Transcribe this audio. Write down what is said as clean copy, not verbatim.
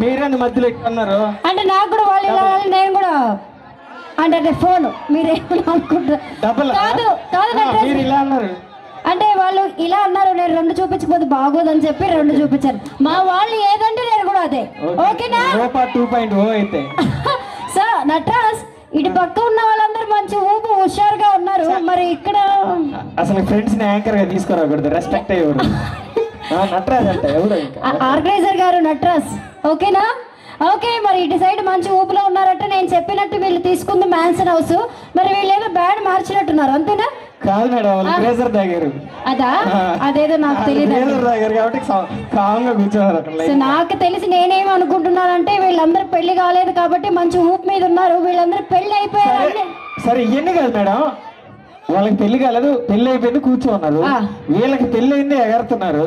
మీరే మధ్యలో ఎట్టున్నారు అంటే నాకు కూడా వాళ్ళు ఇలా నేను కూడా అంటే ఫోన్ మీరేమని అనుకుంటారు కాదు కాదు అంటే వాళ్ళు ఇలా అన్నారు నేను 2 చూపించకపోతే బాగోదని చెప్పి 2 చూపించాను మా వాళ్ళు ఏదంటే నేను కూడా అదే ఓకేనా 2.0 అయితే సార్ నటరాజ్ ఇటు పక్క ఉన్న వాళ్ళందరూ మంచి ఊపు హుషారుగా ఉన్నారు మరి ఇక్కడ అసలు ఫ్రెండ్స్ ని యాంకర్ గా తీసుకురాకూడదు రెస్పెక్ట్ అయ్యేవారు నటరాజ్ అంటే ఎవరు ఆర్గనైజర్ గారు నటరాజ్ ఓకేనా ఓకే మరి ఇటు సైడ్ మంచి ఊపులో ఉన్నారంటే నేను చెప్పినట్టు వీళ్ళు తీసుకుంది మ్యాన్సన్ హౌస్ మరి వీళ్ళు ఏదో బ్యాడ్ మార్చినట్టున్నారు అంతేనా కాదు మేడం వాళ్ళు గ్రేజర్ తాగారు అదా అదేదో నాకు తెలియదు గ్రేజర్ తాగారు కాబట్టి కామ్గా కూర్చున్నారు అక్కడ సో నాకు తెలిసి నేనేం అనుకుంటున్నానంటే వీళ్ళందరూ పెళ్లి కాలేదు కాబట్టి మంచి ఊపు మీద ఉన్నారు వీళ్ళందరూ పెళ్లి అయిపోయారు సరే ఇవన్నీ కాదు మేడం వాళ్ళకి పెళ్లి కాలేదు పెళ్లి అయిపోయింది కూర్చోన్నారు వీళ్ళకి పెళ్లి అయింది ఎగరుతున్నారు